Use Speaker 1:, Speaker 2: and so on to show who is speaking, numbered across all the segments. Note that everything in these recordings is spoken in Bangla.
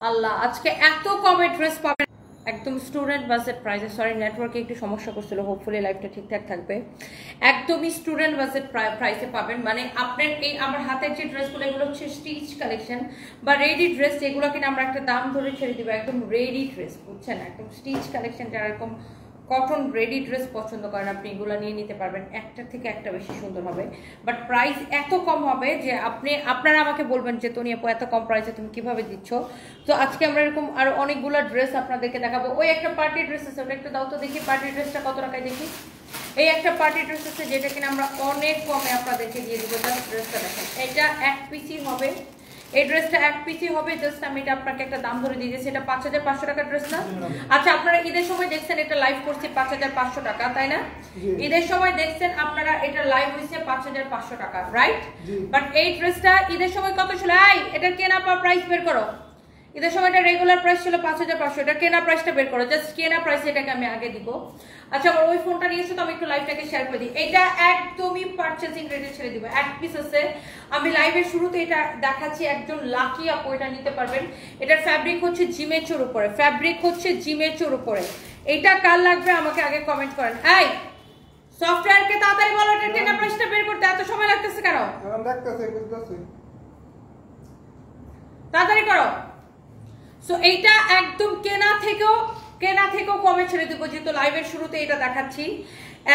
Speaker 1: আল্লাহ আজকে এত কমে ড্রেস পাবেন একদম স্টুডেন্ট বাজেট প্রাইসে। সরি নেটওয়ার্কে একটু সমস্যা করছিল, হোপফুলি লাইভটা ঠিকঠাক থাকবে। একদমই স্টুডেন্ট বাজেট প্রাইসে পাবেন। মানে আপনার এই আমার হাতের যে ড্রেসগুলো এগুলো হচ্ছে স্টিচ কালেকশন বা রেডি ড্রেস, যেগুলো কিনা আমরা একটা দাম ধরে ছেড়ে দিব। একদম রেডি ড্রেস, বুঝছেন, একদম স্টিচ কালেকশন। যারা এরকম কটন রেডি ড্রেস পছন্দ করেন আপনি এগুলো নিয়ে নিতে পারবেন। একটা থেকে একটা বেশি সুন্দর হবে, বাট প্রাইস এত কম হবে যে আপনারা আমাকে বলবেন যে তনি আপু এত কম প্রাইসে তুমি কিভাবে দিচ্ছ। তো আজকে আমরা এরকম আরো অনেকগুলো ড্রেস আপনাদেরকে দেখাবো। ওই একটা পার্টি ড্রেস আছে, ওটা একটু দাও তো দেখি। পার্টি ড্রেসটা কত টাকায় দেখি। এই একটা পার্টি ড্রেস আছে যেটা কিনা আমরা অনেক কমে আপনাদেরকে দিয়ে দিব। জাস্ট ড্রেসটা দেখেন, এটা এক পিসি হবে। এই ড্রেসটা এক পিসি হবে। জাস্ট আমি এটা আপনাকে একটা দাম ধরে দিয়ে দিয়েছি। এটা 5500 টাকার ড্রেস না? আচ্ছা, আপনারা ঈদের সময় দেখছেন এটা লাইভ করছি 5500 টাকা, তাই না? ঈদের সময় দেখছেন আপনারা এটা লাইভ হয়েছে 5500 টাকা, রাইট? বাট এই ড্রেসটা ঈদের সময় কত ছিল? এটা কেনা প্রাইস বের করো। ঈদের সময় এটা রেগুলার প্রাইস ছিল 5500, এটা কেনা প্রাইসটা বের করো। জাস্ট কেনা প্রাইস এটাকে আমি আগে দিব। আচ্ছা, আমার ওই ফোনটা নিয়েছো তো আমি একটু লাইভটাকে শেয়ার করে দিই। এটা একদমই পারচেজিং রেটে ছেড়ে দিব। এক পিস আছে, আমি লাইভের শুরুতে এটা দেখাচ্ছি। একজন লাকি আপু এটা নিতে পারবেন। এটার ফ্যাব্রিক হচ্ছে জিমেচোর উপরে, ফ্যাব্রিক হচ্ছে জিমেচোর উপরে। এটা কার লাগবে আমাকে আগে কমেন্ট করেন। এই সফটওয়্যারকে তাড়াতাড়ি বলো এটা কেনা প্রাইসটা বের করতে, এত সময় লাগতেছে কেন? তাড়াতাড়ি করো। সো এইটা একদম কেনা থেকেও কমে ছেড়ে দিব, যেহেতু লাইভের শুরুতে এটা দেখাচ্ছি।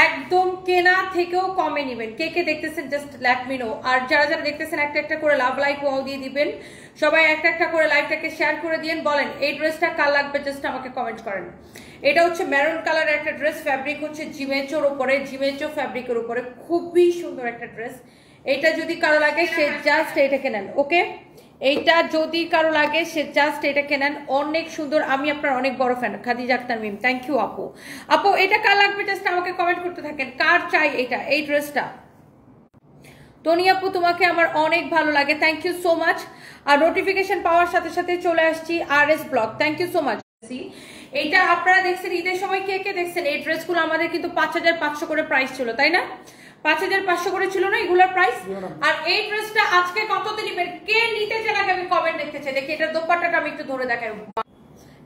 Speaker 1: একদম কেনা থেকেও কমে নেবেন। কে কে দেখতেছেন জাস্ট লেট মি নো। আর যারা যারা দেখতেছেন একটা একটা করে লাভ লাইক ওয়াও দিয়ে দিবেন। সবাই একটা একটা করে লাইভটাকে শেয়ার করে দিয়েন। বলেন এই ড্রেসটা কার লাগবে, জাস্ট আমাকে কমেন্ট করেন। এটা হচ্ছে মেরুন কালারের একটা ড্রেস, ফ্যাব্রিক হচ্ছে জিমেচোর উপরে, জিমেচো ফ্যাব্রিকের উপরে। খুবই সুন্দর একটা ড্রেস। এটা যদি কারো লাগে সে জাস্ট এটাকে নেন, ওকে? এইটা যদি কারো লাগে সে জাস্ট এটাকে নেন। অনেক সুন্দর, আমি আপনার অনেক বড় fan. Khadija Akter Mim, thank you আপু। আপু এটা কার লাগবে জাস্ট আমাকে কমেন্ট করতে থাকেন। কার চাই এটা, এই ড্রেসটা? টনি আপু তোমাকে আমার অনেক ভালো লাগে, থ্যাংক ইউ সো মাচ। আর নোটিফিকেশন পাওয়ার সাথে সাথে চলে আসছি RS blog, thank you so much. এইটা আপনারা দেখছেন ঈদের সময়, কে কে দেখছেন? এই ড্রেসগুলো আমাদের কিন্তু 5500 করে প্রাইস ছিল, তাই না? 5500 করে ছিল না এগুলোর প্রাইস? আর এই ড্রেসটা আজকে কততে নিবেন? কে নিতে চান আগে আমি কমেন্ট দেখতে চাই। দেখি এটার দোপাট্টাটা আমি একটু ধরে দেখাই।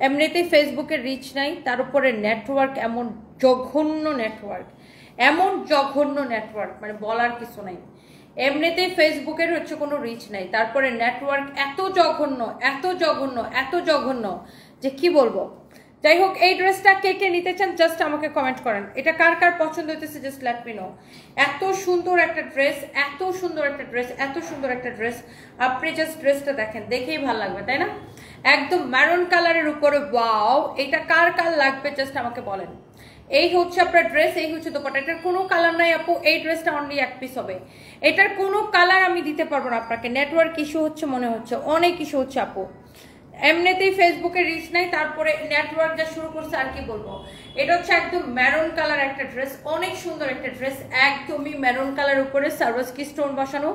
Speaker 1: এমনিতেই ফেসবুকের রিচ নাই, তার উপরে নেটওয়ার্ক এমন জঘন্য নেটওয়ার্ক, এমন জঘন্য নেটওয়ার্ক, মানে বলার কিছু নাই। এমনিতেই ফেসবুকের হচ্ছে কোনো রিচ নাই, তারপরে নেটওয়ার্ক এত জঘন্য, এত জঘন্য, এত জঘন্য যে কি বলবো। যাই হোক, এই ড্রেসটা কে কে নিতে চান জাস্ট আমাকে কমেন্ট করেন। এটা কার কার পছন্দ হইতেছে জাস্ট লেট মি নো। এত সুন্দর একটা ড্রেস, এত সুন্দর একটা ড্রেস, এত সুন্দর একটা ড্রেস। আপনি জাস্ট ড্রেসটা দেখেন, দেখেই ভালো লাগবে, তাই না? একদম ম্যারুন কালারের উপরে, ওয়াও। এটা কার কার লাগবে জাস্ট আমাকে বলেন। এই হচ্ছে আপনার ড্রেস, এই হচ্ছে দোপাট্টা। এটার কোনো কালার নাই আপু, এই ড্রেসটা অনলি এক পিস হবে। এটার কোনো কালার আমি দিতে পারবো না আপনাকে। নেটওয়ার্ক ইস্যু হচ্ছে মনে হচ্ছে, অনেক ইস্যু হচ্ছে আপু। এমনিতেই ফেসবুকে রিচ নাই, তারপরে নেটওয়ার্ক যা শুরু করছে আর কি বলবো। এটা হচ্ছে একদম মেরুন কালার একটা ড্রেস, অনেক সুন্দর একটা ড্রেস। একদমই মেরুন কালার উপরে সার্ভাসকি স্টোন বসানো।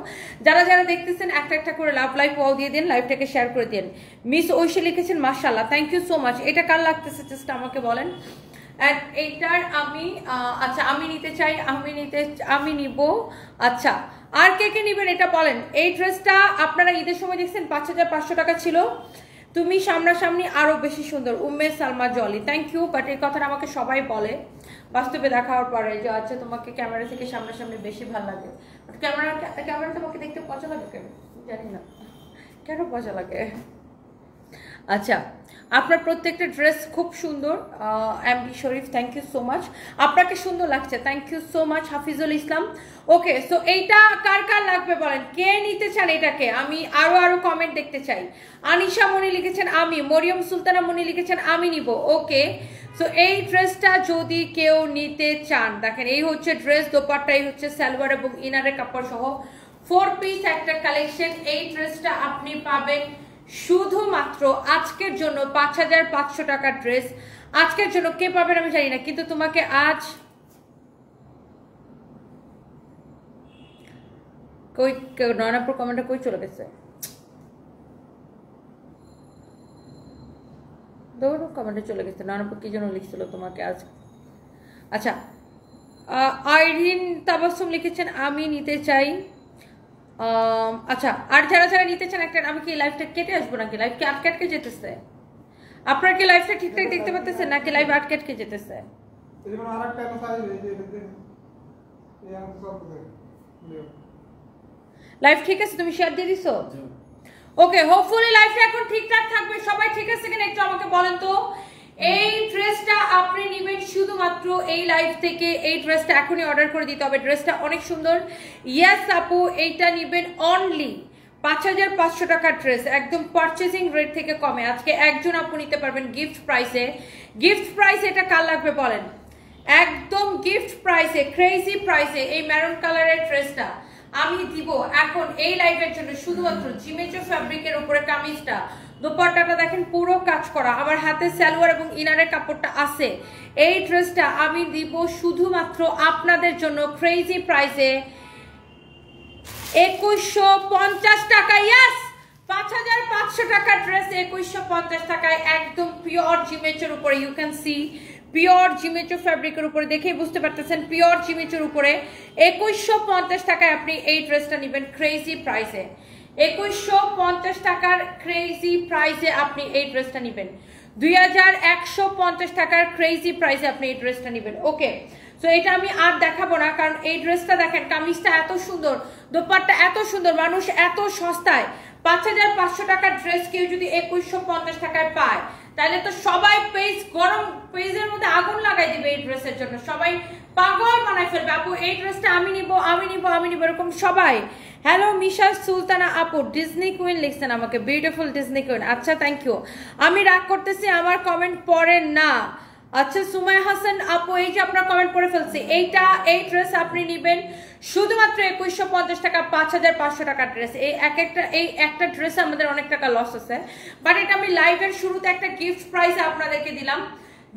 Speaker 1: যারা যারা দেখতেছেন একটা একটা করে লাভ লাইভ ওয়াও দিয়ে দিন, লাইভটাকে শেয়ার করে দিন। মিস ঐশী লিখেছেন মাশাআল্লাহ, থ্যাংক ইউ সো মাচ। এটা কার লাগতেছে জাস্ট আমাকে বলেন। এন্ড এইটার আমি আচ্ছা আমি নিতে চাই, আমি নিব। আচ্ছা, আর কে কে নিবেন এটা বলেন। এই ড্রেসটা আপনারা ঈদের সময় দেখছেন 5500 টাকা ছিল। তুমি সামনাসামনি আরো বেশি সুন্দর। Umme Salma Jolly, thank you. But এই কথাটা আমাকে সবাই বলে বাস্তবে দেখার পরে যে আচ্ছা তোমাকে ক্যামেরা থেকে সামনাসামনি বেশি ভালো লাগে। বাট ক্যামেরা তোমাকে দেখতে পচা লাগে কেন জানি না, কেন পচা লাগে। আচ্ছা, আপনার প্রত্যেকটা ড্রেস খুব সুন্দর। MD Sharif, thank you so much. আপনাকে সুন্দর লাগছে, thank you so much. Hafizul Islam, okay. So এইটা কার কার লাগবে বলেন, কে নিতে চান এটাকে? আমি আরো কমেন্ট দেখতে চাই। আনিশা মনি লিখেছেন আমি, মরিয়ম সুলতানা মনি লিখেছেন আমি নিব, ওকে। সো এই ড্রেসটা যদি কেউ নিতে চান, দেখেন এই হচ্ছে ড্রেস, দোপাট্টা, এই হচ্ছে সালোয়ার এবং ইনারের কাপড় সহ 4 পিস একটা কালেকশন। এই ড্রেসটা আপনি পাবেন শুধুমাত্র আজকের জন্য 5500 টাকার ড্রেস। আজকের জন্য কে পাবেন আমি জানি না, কিন্তু তোমাকে আজ কই নয়নাপুর কমেন্টে কই চলে গেছে? দৌড় কমেন্টে চলে গেছে। নয়নাপুর কি জন্য লিখছিল তোমাকে আজ? আচ্ছা, আইরিন তাবাসসুম লিখেছেন আমি নিতে চাই। আচ্ছা, আর যারা যারা নিতে চান একটা, আমি কি লাইভটা কেটে আসবো নাকি? লাইভ কি আটকে আটকে যেতেছে? আপনারা কি লাইভটা ঠিকঠাক দেখতে পাচ্ছেন নাকি লাইভ আটকে আটকে যেতেছে? লাইভ ঠিক আছে? তুমি শেয়ার দিয়ে দিছো? ওকে, হোপফুলি লাইভটা এখন ঠিকঠাক থাকবে। সবাই ঠিক আছে কিনা একটু আমাকে বলেন তো। এই ড্রেসটা আপনি নেবেন শুধুমাত্র এই লাইভ থেকে। এই ড্রেসটা এখনই অর্ডার করে দিতে হবে। ড্রেসটা অনেক সুন্দর। ইয়েস আপু, এইটা নেবেন অনলি ৫৫০০ টাকার ড্রেস, একদম পারচেজিং রেট থেকে কমে। আজকে একজন আপু নিতে পারবেন গিফট প্রাইসে। গিফট প্রাইসে এটা কার লাগবে বলেন? একদম গিফট প্রাইসে, ক্রেজি প্রাইসে এই ম্যারুন কালারের ড্রেসটা আমি দিব এখন এই লাইভের জন্য শুধুমাত্র জিমেচো ফ্যাব্রিকের উপরে কামিজটা। দোপাট্টাটা দেখেন পুরো কাজ করা, আমার হাতে সালোয়ার এবং ইনারের কাপড়টা আছে। এই ড্রেসটা আমি দিব শুধুমাত্র আপনাদের জন্য ক্রেজি প্রাইসে ২১৫০ টাকা। ইয়াস, ৫৫০০ টাকার ড্রেস ২১৫০ টাকায়, একদম পিওর জিমেচোর উপরে। ইউ ক্যান সি পিওর জিমেচো ফ্যাব্রিকের উপরে, দেখেই বুঝতে পারতেছেন পিওর জিমেচোর উপরে ২১৫০ টাকায় আপনি এই ড্রেসটা নেবেন ক্রেজি প্রাইসে। ২১৫০ টাকার ক্রেজি প্রাইসে আপনি এই ড্রেসটা নেবেন। ২১৫০ টাকার ক্রেজি প্রাইসে আপনি এই ড্রেসটা নেবেন। ওকে, সো এটা আমি আর দেখাবো না, কারণ এই ড্রেসটা দেখেন, কামিজটা এত সুন্দর, দোপাট্টা এত সুন্দর, মানুষ এত সস্তায় ৫৫০০ টাকার ড্রেস কেউ যদি ২১৫০ টাকায় পায়, তাহলে তো সবাই গরম পেজের মধ্যে আগুন লাগাই দিবে এই ড্রেসের জন্য, সবাই পাগল বানাই ফেলবে। আপু এই ড্রেসটা আমি নিব, আমি নিব, আমি নিব, এরকম সবাই। হ্যালো মিশা সুলতানা আপু, ডিজনি কুইন লিখছেন আমাকে, বিউটিফুল ডিজনি কুইন। আচ্ছা, থ্যাংক ইউ। আমি রাগ করতেছি, আমার কমেন্ট পড়েন না। আচ্ছা, সুমাইয়া হাসান আপু, এই যে আপনার কমেন্ট পড়ে ফেলছি। এই ড্রেস আপনি নেবেন শুধুমাত্র ২১৫০ টাকা, ৫৫০০ টাকার ড্রেস। এই একটা ড্রেস আমাদের অনেক টাকা লস আছে, বাট এটা আমি লাইভের শুরুতে একটা গিফট প্রাইসে আপনাদেরকে দিলাম,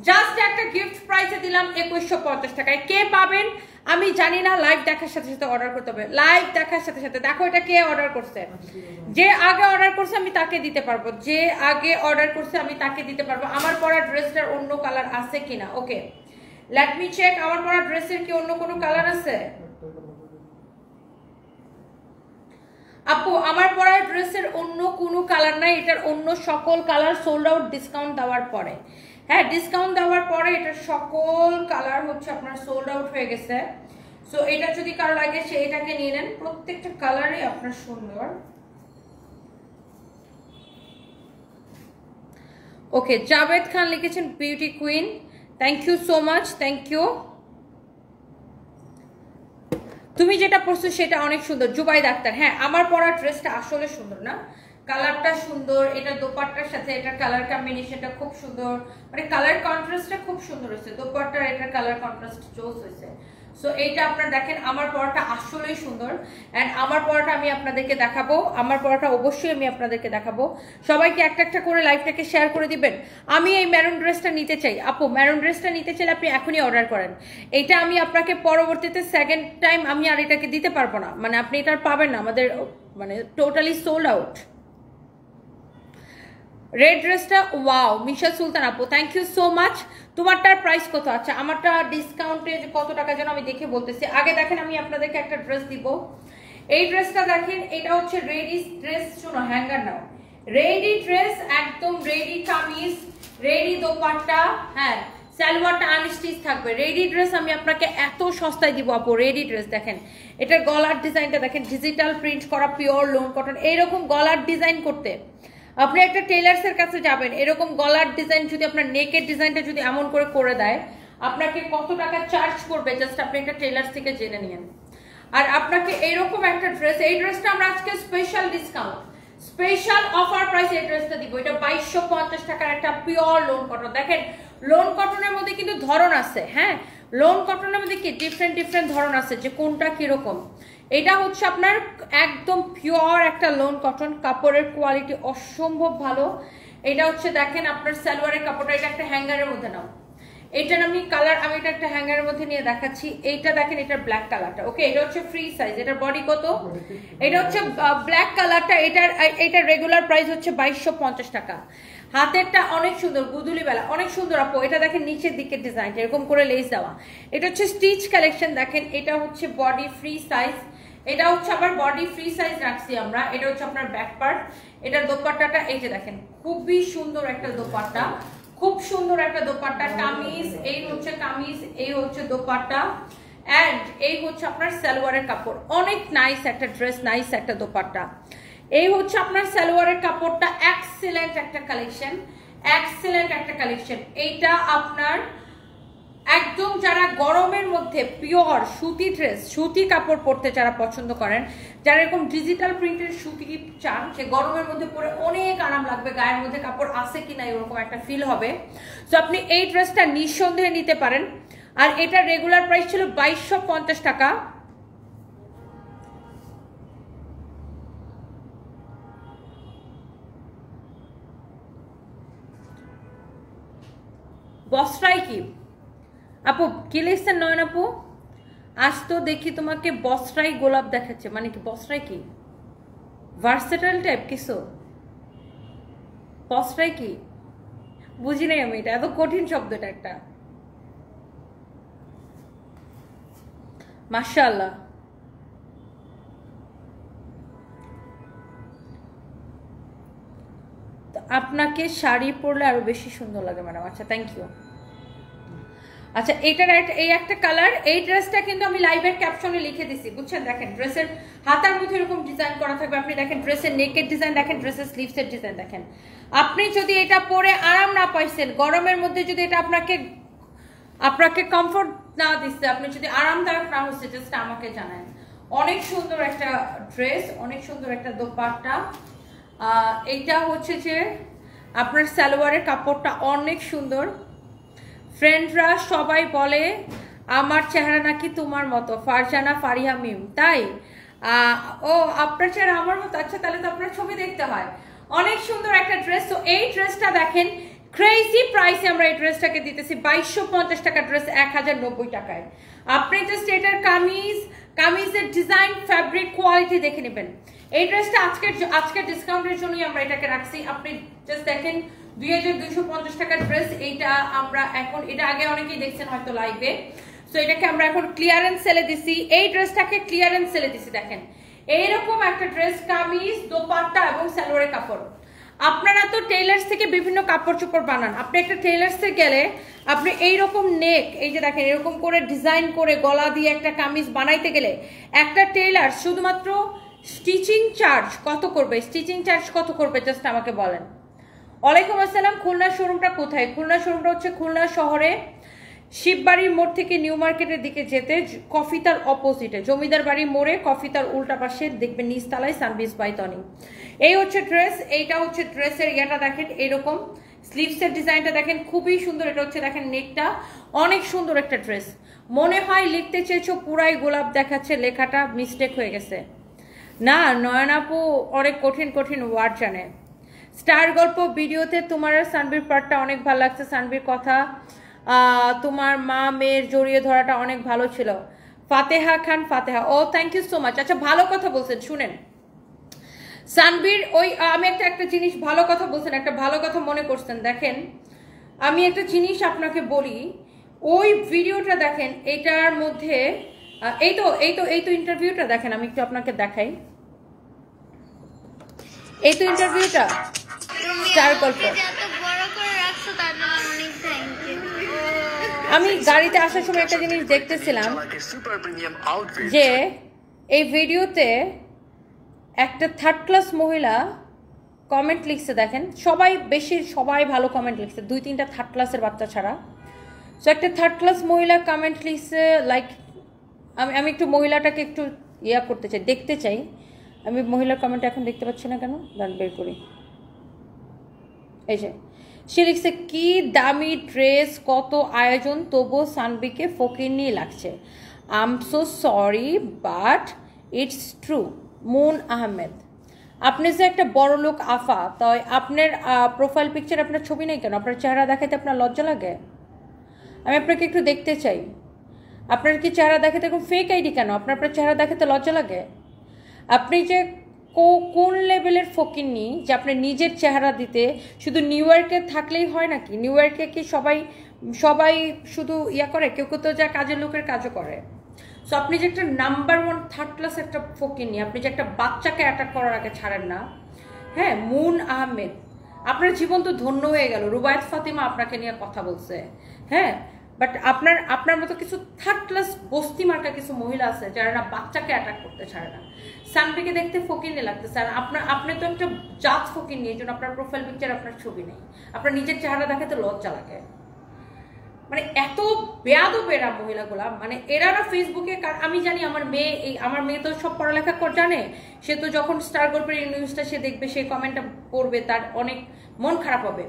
Speaker 1: জাস্ট একটা গিফট প্রাইসে দিলাম ২১৫০ টাকায়। কে পাবেন আমি জানি না, লাইভ দেখার সাথে সাথে অর্ডার করতে হবে। লাইভ দেখার সাথে সাথে দেখো এটা কে অর্ডার করছে। যে আগে অর্ডার করছে আমি তাকে দিতে পারবো, যে আগে অর্ডার করছে আমি তাকে দিতে পারবো। আমার পরা ড্রেসটার অন্য কালার আছে কিনা, ওকে লেট মি চেক। আমার পরা ড্রেসের কি অন্য কোনো কালার আছে? আপু আমার পরা ড্রেসের অন্য কোনো কালার নাই, এটার অন্য সকল কালার সোল্ড আউট ডিসকাউন্ট দেওয়ার পরে। হ্যাঁ, ডিসকাউন্ট দেওয়ার পরে এটার সকল কালার হচ্ছে আপনার সোল্ড আউট হয়ে গেছে। সো এটা যদি কারো লাগে সে এটাকে নিয়ে নেন, প্রত্যেকটা কালারই আপনার সুন্দর। ওকে, জাভেদ খান লিখেছেন beauty queen, thank you so much, thank you. তুমি যেটা পরছো সেটা অনেক সুন্দর, জুবাইদ আক্তার। হ্যাঁ, আমার পরা ড্রেসটা আসলে সুন্দর না, কালারটা সুন্দর, এটা দোপাট্টার সাথে এটার কালার কম্বিনেশনটা খুব সুন্দর, মানে কালার কন্ট্রাস্টটা খুব সুন্দর হয়েছে, দোপাট্টার এটার কালার কন্ট্রাস্ট চোজ হয়েছে। সো এইটা আপনারা দেখেন, আমার পরাটা আসলেই সুন্দর। অ্যান্ড আমার পরাটা আমি আপনাদেরকে দেখাবো, আমার পরাটা অবশ্যই আমি আপনাদেরকে দেখাবো। সবাইকে একটা একটা করে লাইভটাকে শেয়ার করে দিবেন। আমি এই ম্যারুন ড্রেসটা নিতে চাই। আপু ম্যারুন ড্রেসটা নিতে চাইলে আপনি এখনই অর্ডার করেন। এইটা আমি আপনাকে পরবর্তীতে সেকেন্ড টাইম আমি আর এটাকে দিতে পারবো না, মানে আপনি এটা পাবেন না, আমাদের মানে টোটালি সোল্ড আউট। রেড ড্রেসটা ওয়াও, মিশা সুলতান আপু থ্যাংক ইউ সো মাচ। তোমারটার প্রাইস কত? আচ্ছা, আমারটা ডিসকাউন্টে কত টাকা যেন আমি দেখে বলতেছি। আগে দেখেন আমি আপনাদেরকে একটা ড্রেস দিব। এই ড্রেসটা দেখেন, এটা হচ্ছে রেডি ড্রেস, শোনো হ্যাঙ্গার নাও, রেডি ড্রেস, একদম রেডি কামিজ, রেডি দোপাট্টা, হ্যাঁ সালোয়ারটা আনস্টিচ থাকবে। রেডি ড্রেস আমি আপনাকে এত সস্তায় দিব আপু। রেডি ড্রেস দেখেন, এটার গলার ডিজাইনটা দেখেন, ডিজিটাল প্রিন্ট করা পিওর লোন কটন। এইরকম গলার ডিজাইন করতে আপনি একটা টেলার্সের কাছে যাবেন, এরকম গলার ডিজাইন যদি আপনার নেকের ডিজাইনটা যদি এমন করে দেয়, আপনাকে কত টাকা চার্জ করবে জাস্ট আপনি একটা টেলার্স থেকে জেনে নিন। আর আপনাকে এইরকম একটা ড্রেস, এই ড্রেসটা আমরা আজকে special discount, special offer price এই ড্রেসটা দিব। এটা 2250 টাকার একটা পিওর লোন কটন। দেখেন লোন কটনের মধ্যে কিন্তু ধরন আছে, হ্যাঁ লোন কটনের মধ্যে কি ডিফারেন্ট ধরন আছে, যে কোনটা কিরকম। এটা হচ্ছে আপনার একদম পিওর একটা লোন কটন, কাপড়ের কোয়ালিটি অসম্ভব ভালো। এটা হচ্ছে দেখেন আপনার সালোয়ারের কাপড়টা, এটা একটা হ্যাঙ্গারের মধ্যে নাও, এইটার আমি কালার, আমি এটা একটা হ্যাঙ্গারের মধ্যে নিয়ে দেখাচ্ছি। এইটা দেখেন, এটার ব্ল্যাক কালারটা, ওকে এটা হচ্ছে ফ্রি সাইজ, এটার বডি কত, এটা হচ্ছে ব্ল্যাক কালারটা, এটার রেগুলার প্রাইস হচ্ছে 2250 টাকা। হাতেরটা অনেক সুন্দর, গুদুলি বেলা অনেক সুন্দর আপু। এটা দেখেন নিচের দিকের ডিজাইনটা এরকম করে লেস দেওয়া, এটা হচ্ছে স্টিচ কালেকশন। দেখেন এটা হচ্ছে বডি ফ্রি সাইজ, এটা হচ্ছে আবার বডি ফ্রি সাইজ রাখছি আমরা। এটা হচ্ছে আপনার ব্যাক পার্ট। এটার দোপাট্টাটা এই যে দেখেন, খুবই সুন্দর একটা দোপাট্টা, খুব সুন্দর একটা দোপাট্টা। কামিজ, এই হচ্ছে কামিজ, এই হচ্ছে দোপাট্টা, এন্ড এই হচ্ছে আপনার সালোয়ারের কাপড়। অনেক নাইস একটা ড্রেস, নাইস একটা দোপাট্টা। এই হচ্ছে আপনার সালোয়ারের কাপড়টা, এক্সেলেন্ট একটা কালেকশন, এক্সেলেন্ট একটা কালেকশন। এইটা আপনার একদম যারা গরমের মধ্যে পিওর সুতি ড্রেস, সুতি কাপড় পরতে যারা পছন্দ করেন, যারা এরকম ডিজিটাল প্রিন্টের সুতি চান, সে গরমের মধ্যে পরে অনেক আরাম লাগবে, গায়ের মধ্যে কাপড় আছে কিনা এরকম একটা ফিল হবে। তো আপনি এই ড্রেসটা নিঃসন্দেহে নিতে পারেন। আর এটা রেগুলার প্রাইস ছিল 2250 টাকা। বস্ত্রাই কি আপু, কি লিখছেন নয়ন আপু? আজ তো দেখি তোমাকে বস্ত্রাই গোলাপ দেখাচ্ছে, মানে কি বস্ত্রাই কি? ভার্সেটাইল টাইপ কিছু? বস্ত্রাই কি বুঝি নাই আমি, এটা এত কঠিন শব্দটা একটা। মাশাআল্লাহ, আপনাকে শাড়ি পরলে আরো বেশি সুন্দর লাগে ম্যাডাম। আচ্ছা, থ্যাংক ইউ। আচ্ছা, এইটার এই একটা কালার। এই ড্রেসটা কিন্তু আমি লাইভের ক্যাপশনে লিখে দিছি, বুঝছেন? দেখেন ড্রেসের হাতার মধ্যে এরকম ডিজাইন করা থাকবে। আপনি দেখেন ড্রেসের নেকের ডিজাইন দেখেন, ড্রেসের স্লিভসের ডিজাইন দেখেন। আপনি যদি এটা পরে আরাম না পাইছেন, গরমের মধ্যে যদি এটা আপনাকে কমফোর্ট না দিচ্ছে, আপনি যদি আরামদায়ক না হচ্ছে, জাস্ট আমাকে জানান। অনেক সুন্দর একটা ড্রেস, অনেক সুন্দর একটা দোপাট্টা। এইটা হচ্ছে যে আপনার সালোয়ারের কাপড়টা অনেক সুন্দর। ফ্রেন্ডরা সবাই বলে আমার চেহারা নাকি তোমার মতো, ফারজানা ফারিহা মিম, তাই? ও, আপনার চেহারা আমার মতো? আচ্ছা, তাহলে তো আপনার ছবি দেখতে হয়। অনেক সুন্দর একটা ড্রেস। তো এই ড্রেসটা দেখেন, ক্রেজি প্রাইসে আমরা এই ড্রেসটাকে দিতেছি 2250 টাকা ড্রেস 1090 টাকায়। আপনি জাস্ট এটার কামিজের ডিজাইন, ফ্যাব্রিক, কোয়ালিটি দেখে নেবেন। এই ড্রেসটা আজকের ডিসকাউন্টের জন্যই আমরা এটাকে রাখছি। আপনি জাস্ট দেখেন 2250 টাকার ড্রেস। এইটা আমরা এখন, এটা আগে অনেকেই দেখছেন হয়তো লাইভে, সো এটাকে আমরা এখন ক্লিয়ারেন্স সেলে দিছি। এই ড্রেসটাকে ক্লিয়ারেন্স সেলে দিছি। দেখেন এইরকম একটা ড্রেস, কামিজ, দোপাট্টা এবং সালোয়ারের কাপড়। আপনারা তো টেইলার্স থেকে বিভিন্ন কাপড় চোপড় বানান, আপনি একটা টেইলার্সে গেলে আপনি এইরকম নেক, এই যে দেখেন এরকম করে ডিজাইন করে গলা দিয়ে একটা কামিজ বানাইতে গেলে একটা টেইলার শুধুমাত্র স্টিচিং চার্জ কত করবে? স্টিচিং চার্জ কত করবে জাস্ট আমাকে বলেন। ওয়ালাইকুম আসসালাম। খুলনা শোরুমটা কোথায়? খুলনা শোরুমটা হচ্ছে খুলনা শহরে শিববাড়ির মোড় থেকে নিউ মার্কেটের দিকে যেতে কফিতার অপোজিটে, জমিদার বাড়ি মোড়ে কফিতার উল্টা পাশে দেখবেন নিচতলায় সানবিজ বাই তনি। এই হচ্ছে ড্রেস। এইটা হচ্ছে ড্রেসের ইয়েটা দেখেন, এরকম স্লিভসের ডিজাইনটা দেখেন, খুবই সুন্দর। এটা হচ্ছে দেখেন নেকটা, অনেক সুন্দর একটা ড্রেস। মনে হয় লিখতে চেয়েছো পুরাই গোলাপ দেখাচ্ছে, লেখাটা মিস্টেক হয়ে গেছে। না, নয়ন আপু অনেক কঠিন কঠিন ওয়ার্ড জানে। স্টার গল্প ভিডিওতে তোমার সানবির পার্টটা অনেক ভালো লাগছে। সানবির কথা, তোমার মা মেয়ের জড়িয়ে ধরাটা অনেক ভালো ছিল। ফাতেহা খান, ফাতেহা, ও থ্যাংক ইউ সো মাচ। আচ্ছা, ভালো কথা বলছেন, শুনেন সানবির ওই আমি একটা জিনিস, ভালো কথা বলছেন, একটা ভালো কথা মনে করছেন। দেখেন আমি একটা জিনিস আপনাকে বলি, ওই ভিডিওটা দেখেন, এটার মধ্যে এই তো ইন্টারভিউটা দেখেন, আমি একটু আপনাকে দেখাই। এই তো ইন্টারভিউটা স্টার গল্প। আমি গাড়িতে আসার সময় একটা জিনিস দেখতেছিলাম যে এই ভিডিওতে একটা থার্ড ক্লাস মহিলা কমেন্ট লিখছে। দেখেন সবাই ভালো কমেন্ট লিখছে, 2-3টা থার্ড ক্লাসের বাচ্চা ছাড়া। সো একটা থার্ড ক্লাস মহিলা কমেন্ট লিখছে, লাইক আমি একটু মহিলাটাকে একটু করতে চাই, দেখতে চাই। আমি মহিলার কমেন্ট এখন দেখতে পাচ্ছি না কেন, দাঁড় বের করি। এই যে সে লিখছে, কি দামি ড্রেস, কত আয়োজন, তবুও সানবিকে ফকিরনি লাগছে। I am so sorry but it's true. Moon Ahmed, আপনি যে একটা বড় লোক আফা, তাই আপনার প্রোফাইল পিকচার আপনার ছবি নেই কেন? আপনার চেহারা দেখাতে আপনার লজ্জা লাগে? আমি আপনাকে একটু দেখতে চাই। আপনার কি চেহারা দেখাতে এরকম ফেক আইডি কেন? আপনার চেহারা দেখাতে লজ্জা লাগে? আপনি যে কোন লেভেলের ফকিরনি যে আপনি নিজের চেহারা দিতে শুধু নিউ ইয়র্কে থাকলেই হয় নাকি? নিউ ইয়র্কে কি সবাই শুধু করে? কেউ তো যা কাজের লোকের কাজও করে। সো আপনি যে একটা নাম্বার 1 থার্ড ক্লাস একটা ফকিনি, আপনি যে একটা বাচ্চাকে অ্যাটাক করার আগে ছাড়েন না। হ্যাঁ, মুন আহমেদ, আপনার জীবন তো ধন্য হয়ে গেল। রুবায়েত ফাতিমা আপনাকে নিয়ে কথা বলছে, হ্যাঁ, বাট আপনার মতো কিছু থার্ড ক্লাস বস্তি মার্কা কিছু মহিলা আছে যারা না বাচ্চাকে অ্যাটাক করতে ছাড়ে না। সানভিকে দেখতে ফকিনি লাগতেছে, আর আপনি তো একটা জাত ফকিনি, এই জন্য আপনার প্রোফাইল পিকচার আপনার ছবি নেই, আপনার নিজের চেহারা দেখাতে লজ্জা লাগে। মানে এত বেয়াদবেরা মহিলাগুলা, মানে এরা না ফেসবুকে, আমি জানি আমার মেয়ে তো সব পড়ালেখা জানে, সে তো যখন স্টার গল্পের এই নিউজটা সে দেখবে, সেই কমেন্টটা পড়বে, তার অনেক মন খারাপ হবে।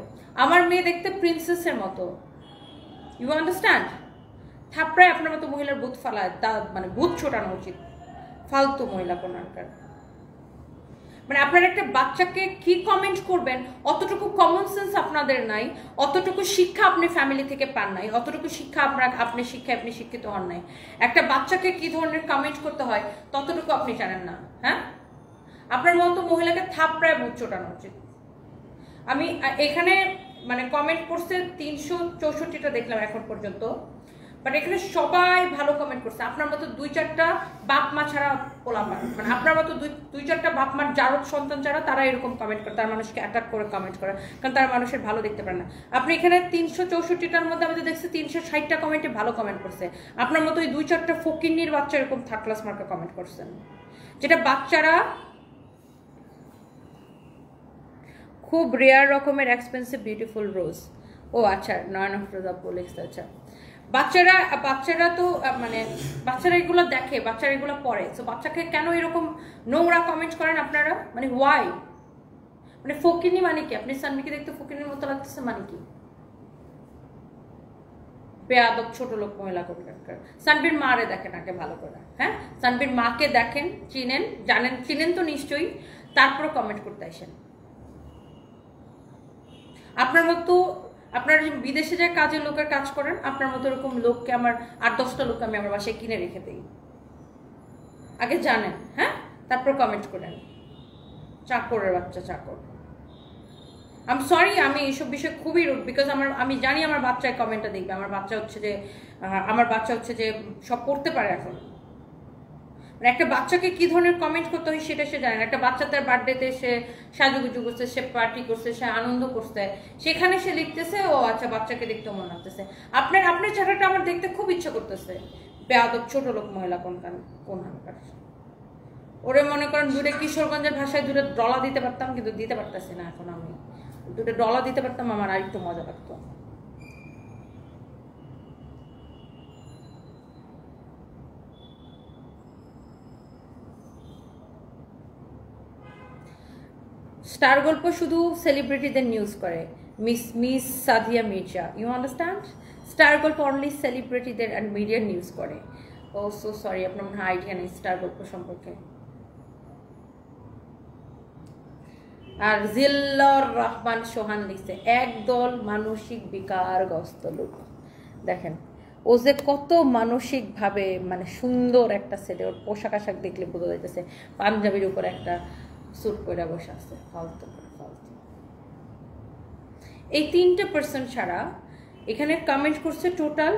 Speaker 1: আমার মেয়ে দেখতে প্রিন্সেসের মতো, ইউ আন্ডারস্ট্যান্ড? থাপড়ায় আপনার মতো মহিলার বুথ ফালায়, মানে বুথ ছোটানো উচিত, ফালতু মহিলা কোনানকার। মানে আপনার একটা বাচ্চাকে কি কমেন্ট করবেন অতটুকু কমন সেন্স আপনাদের নাই, অতটুকু শিক্ষা আপনি ফ্যামিলি থেকে পান নাই, অতটুকু শিক্ষা আপনি শিক্ষিত হন নাই। একটা বাচ্চাকে কি ধরনের কমেন্ট করতে হয় ততটুকু আপনি জানেন না। হ্যাঁ, আপনার মতো মহিলাকে থাপড়ায় বুথ ছোটানো উচিত। আমি এখানে মানে কমেন্ট করছে 364টা দেখলাম এখন পর্যন্ত, বাট এখানে সবাই ভালো কমেন্ট করছে। আপনার মতো 2-4টা বাপ মা ছাড়া পোলাপান, মানে আপনার মতো 2-4টা বাপ মার জারদ সন্তান ছাড়া তারা এরকম কমেন্ট করে, তার মানুষকে অ্যাটাক করে কমেন্ট করে, কারণ তারা মানুষের ভালো দেখতে পারে না। আপনি এখানে 364টার মধ্যে আমি তো দেখছি 360টা কমেন্টে ভালো কমেন্ট করছে। আপনার মতো ওই 2-4টা ফকিন্নির বাচ্চা এরকম থার্ড ক্লাস মার্কে কমেন্ট করছেন, যেটা বাচ্চারা খুব রেয়ার রকমের এক্সপেন্সিভ বিউটিফুল রোজ। ও আচ্ছা, নয়ন অফরোজা লিখছে। আচ্ছা, বাচ্চারা তো মানে বাচ্চারা এগুলো দেখে, বাচ্চারা এগুলো পড়ে, তো বাচ্চাকে কেন এরকম নোংরা কমেন্ট করেন আপনারা? মানে ওয়াই? মানে ফকিনি মানে কি? আপনি সানভিকে দেখতে ফকিনির মতো লাগতেছে মানে কি? বেয়াদব ছোট লোক মহিলা কোনকার। সানভির মারে দেখেন আগে ভালো করে, হ্যাঁ, সানভির মাকে দেখেন, চিনেন তো নিশ্চয়ই, তারপরে কমেন্ট করতে আসেন। আপনার মতো আপনার বিদেশে যে কাজের লোকের কাজ করেন, আপনার মতো এরকম লোককে আমার 8-10টা লোক আমি আমার বাসায় কিনে রেখে দিই, আগে জানেন, হ্যাঁ, তারপর কমেন্ট করেন। চাকরের বাচ্চা চাকর। আই এম সরি, আমি এইসব বিষয়ে খুবই রুড, বিকজ আমি জানি আমার বাচ্চায় কমেন্টটা দেখবে, আমার বাচ্চা হচ্ছে যে সব পড়তে পারে এখন। একটা বাচ্চাকে কি ধরনের কমেন্ট করতে হয় সেটা সে জানে না। একটা বাচ্চা তার বার্থডেতে সে সাজুগুজু করছে, সে পার্টি করছে, সে আনন্দ করছে, সেখানে সে লিখতেছে ও আচ্ছা বাচ্চাকে দেখতে মন লাগতেছে। আপনার চেহারাটা আমার দেখতে খুব ইচ্ছা করতেছে। বেয়াদব ছোট লোক মহিলা কোন হানকার। ওরে মনে করেন দূরে কিশোরগঞ্জের ভাষায় দূরে ডলা দিতে পারতাম, কিন্তু দিতে পারতেছি না এখন। আমি দূরে ডলা দিতে পারতাম, আমার আর একটু মজা লাগতো। স্টার গল্প শুধু সেলিব্রিটিদের নিউজ করে, miss Sadia Mirza, you understand? Star Golpo only সেলিব্রিটিদের অ্যান্ড মিডিয়ার নিউজ করে। ও সো সরি, আপনার মনে হয় আইডিয়া নেই স্টার গল্প সম্পর্কে। আর জিল্লর রহমান সোহান লিখছে, একদল মানসিক বিকারগ্রস্ত লোক। দেখেন ও যে কত মানসিকভাবে মানে সুন্দর একটা ছেলে, ওর পোশাক আশাক দেখলে বোঝা যাইতেছে পাঞ্জাবির উপর একটা স্যুট করে বসে আছে। ফালতু। এই 3% ছাড়া এখানে কমেন্ট করছে টোটাল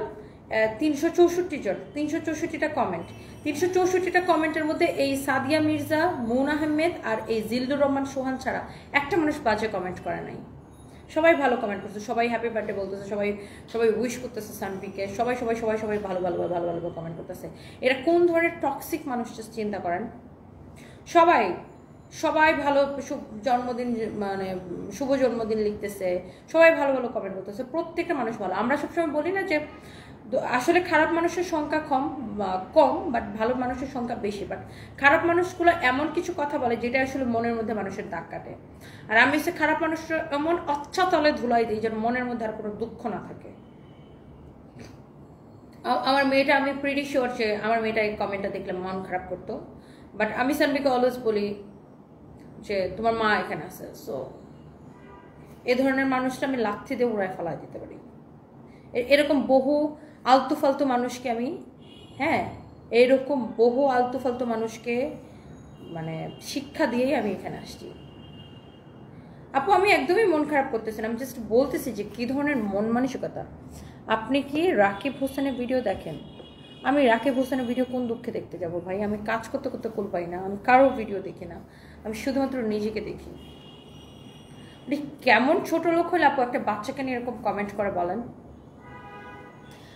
Speaker 1: 364 জন, 364টা কমেন্ট। 364টা কমেন্টের মধ্যে এই সাদিয়া মির্জা, মুন আহমেদ আর এই জিল্লুর রহমান সোহান ছাড়া একটা মানুষ বাজে কমেন্ট করে নাই। সবাই ভালো কমেন্ট করছে, সবাই হ্যাপি বার্থডে বলতেছে, সবাই উইশ করতেছে সানভিকে, সবাই ভালো কমেন্ট করতেছে। এরা কোন ধরনের টক্সিক মানুষ চিন্তা করেন? সবাই ভালো জন্মদিন, মানে শুভ জন্মদিন লিখতেছে, সবাই ভালো কমেন্ট করতেছে, প্রত্যেকটা মানুষ ভালো। আমরা সবসময় বলি না যে আসলে খারাপ মানুষের সংখ্যা কম, বাট ভালো মানুষের সংখ্যা বেশি। বাট খারাপ মানুষগুলো এমন কিছু কথা বলে যেটা আসলে মনের মধ্যে মানুষের দাগ কাটে। আর আমি হচ্ছে খারাপ মানুষের এমন অচ্ছাতলে ধুলাই দিই যেন মনের মধ্যে আর কোনো দুঃখ না থাকে। আমার মেয়েটা, আমি প্রিটি শিওর যে আমার মেয়েটা এই কমেন্টটা দেখলে মন খারাপ করতো, বাট আমি সানভিকে অলওয়েজ বলি যে তোমার মা এখানে আছে। সো এ ধরনের মানুষটা আমি লাথি দিয়ে উড়ায় ফেলাই দিতে পারি। এরকম বহু আলতু ফালতু মানুষকে আমি, হ্যাঁ, এইরকম বহু আলতু ফালতু মানুষকে মানে শিক্ষা দিয়েই আমি এখানে আসছি। আপু আমি একদমই মন খারাপ করতেছি না, আমি জাস্ট বলতেছি যে কী ধরনের মন মানসিকতা। আপনি কি রাকিব হোসেনের ভিডিও দেখেন? আমি রাকিব হোসেনের ভিডিও কোন দুঃখে দেখতে যাব ভাই? আমি কাজ করতে করতে কুল পাই না, আমি কারো ভিডিও দেখি না, আমি শুধুমাত্র নিজেকে দেখি। কেমন ছোট লোক হলে আপু একটা বাচ্চাকে নিয়ে এরকম কমেন্ট করে বলেন?